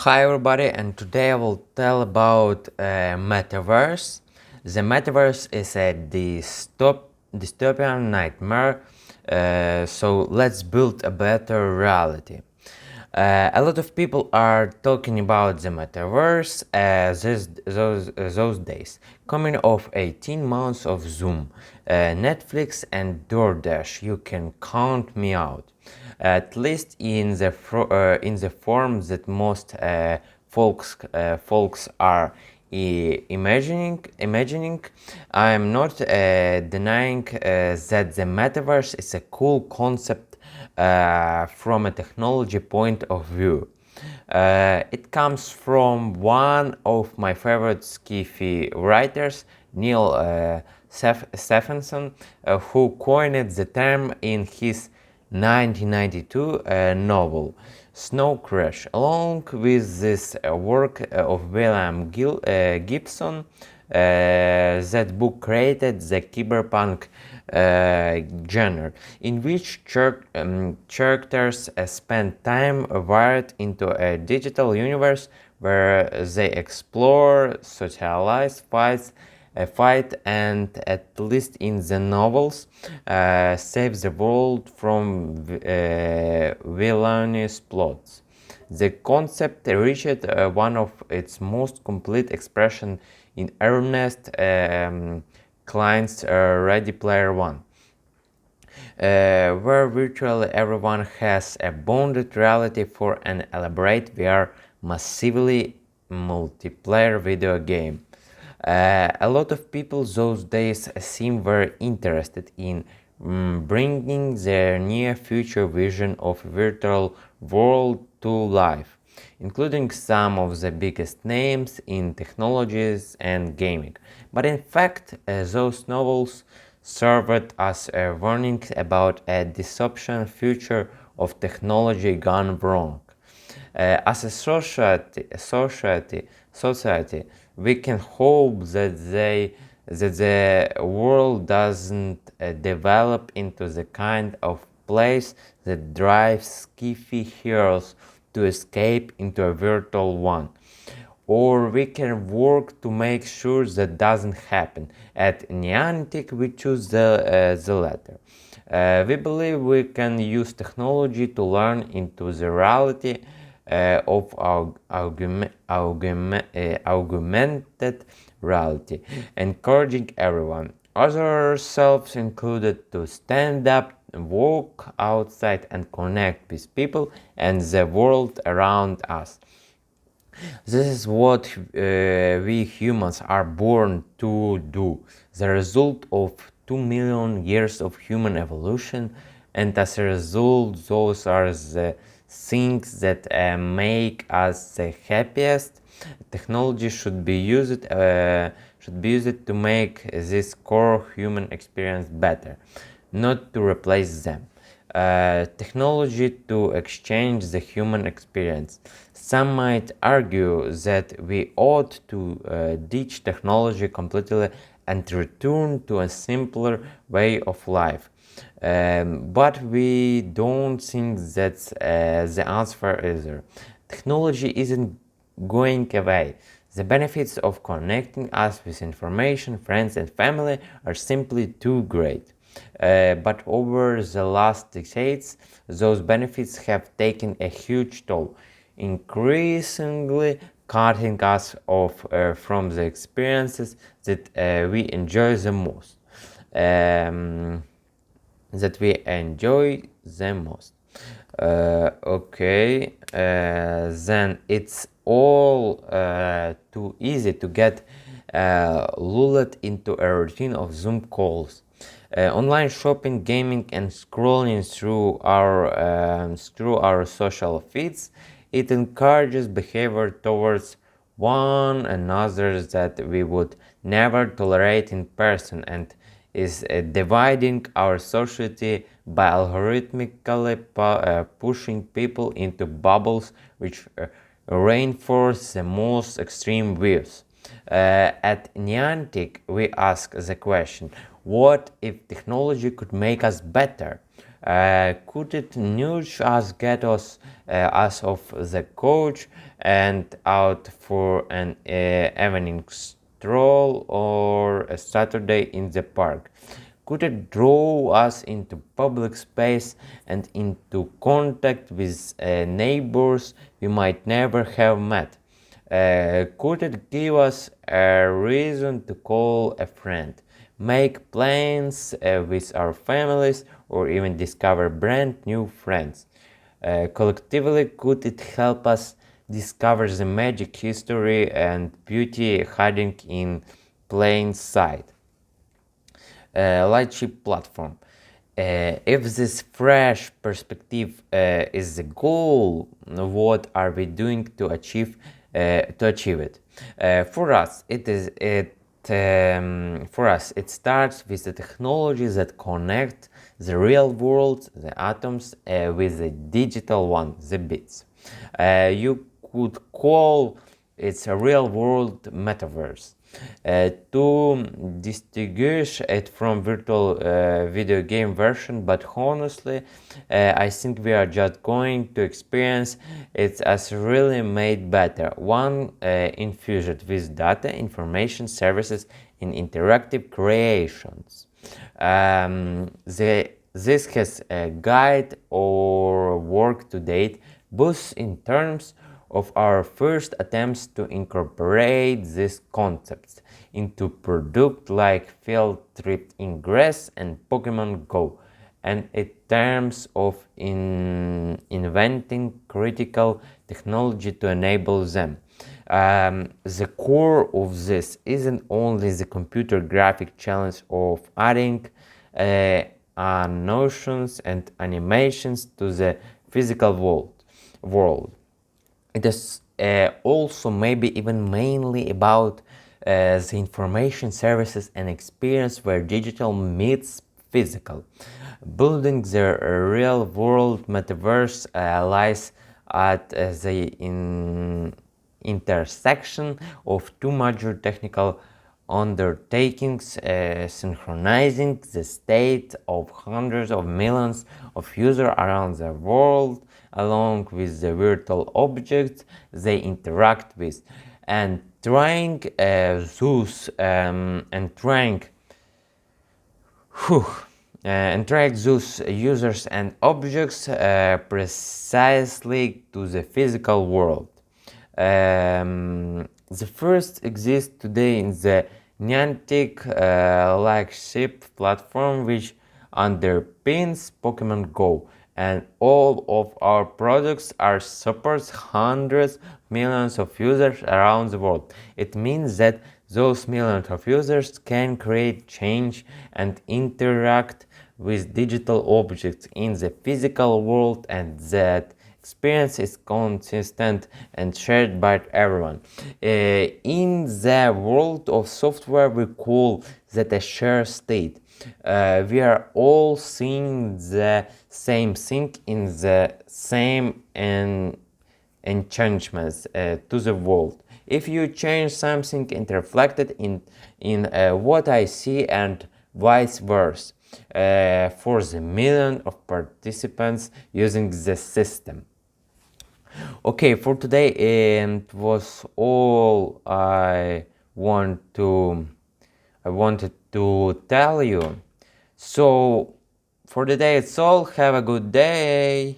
Hi everybody, and today I will tell about Metaverse. The Metaverse is a dystopian nightmare, so let's build a better reality. A lot of people are talking about the Metaverse those days, coming off 18 months of Zoom, Netflix and DoorDash. You can count me out, at least in the form that most folks are imagining. I am not denying that the metaverse is a cool concept from a technology point of view. It comes from one of my favorite sci-fi writers, Neil Stephenson, who coined the term in his 1992 novel Snow Crash. Along with this work of William Gibson, that book created the cyberpunk genre, in which characters spend time wired into a digital universe where they explore, socialize, fight, and at least in the novels, save the world from villainous plots. The concept reached one of its most complete expression in Ernest Cline's Ready Player One, where virtually everyone has a bounded reality for an elaborate VR massively multiplayer video game. A lot of people those days seem very interested in bringing their near future vision of virtual world to life, including some of the biggest names in technologies and gaming. But in fact, those novels served as a warning about a dystopian future of technology gone wrong. As a society, we can hope that the world doesn't develop into the kind of place that drives skiffy heroes to escape into a virtual one. Or we can work to make sure that doesn't happen. At Niantic, we choose the latter. We believe we can use technology to learn into the reality of augmented reality, encouraging everyone, ourselves included, to stand up, walk outside, and connect with people and the world around us. This is what we humans are born to do, the result of 2 million years of human evolution, and as a result, those are the things that make us the happiest. Technology should be used to make this core human experience better, not to replace them. Technology to exchange the human experience. Some might argue that we ought to ditch technology completely and return to a simpler way of life. But we don't think that's the answer either. Technology isn't going away. The benefits of connecting us with information, friends, and family are simply too great. But over the last decades, those benefits have taken a huge toll, increasingly cutting us off from the experiences that we enjoy the most. Um, that we enjoy the most. Okay, then it's all too easy to get lulled into a routine of Zoom calls, online shopping, gaming, and scrolling through our social feeds. It encourages behavior towards one another that we would never tolerate in person, and is dividing our society by algorithmically pushing people into bubbles which reinforce the most extreme views. At Niantic, we ask the question, what if technology could make us better? Could it nudge us, get us off the couch and out for an evening stroll or a Saturday in the park? Could it draw us into public space and into contact with neighbors we might never have met? Could it give us a reason to call a friend, make plans with our families, or even discover brand new friends? Collectively, could it help us discover the magic, history, and beauty hiding in plain sight? Lightship platform. If this fresh perspective is the goal, what are we doing to achieve it? For us, it starts with the technologies that connect the real world, the atoms, with the digital one, the bits. You could call it a real world metaverse. To distinguish it from virtual video game version, but honestly, I think we are just going to experience it as really made better, one infused with data, information, services, and interactive creations. This has a guide or work to date, both in terms of our first attempts to incorporate these concepts into products like Field Trip Ingress and Pokemon Go, and in terms of inventing critical technology to enable them. The core of this isn't only the computer graphic challenge of adding notions and animations to the physical world. It is also maybe even mainly about the information services and experience where digital meets physical. Building the real world metaverse lies at the intersection of two major technical undertakings, synchronizing the state of hundreds of millions of users around the world along with the virtual objects they interact with, and trying track those users and objects precisely to the physical world. The first exists today in the Niantic flagship platform, which underpins Pokemon Go, and all of our products are supports hundreds of millions of users around the world. It means that those millions of users can create change and interact with digital objects in the physical world, and that experience is consistent and shared by everyone. In the world of software, we call that a shared state. We are all seeing the same thing in the same enchantments to the world. If you change something, it reflected in what I see, and vice versa for the million of participants using the system. Okay, for today it was all I wanted to tell you. So for the day it's all. Have a good day.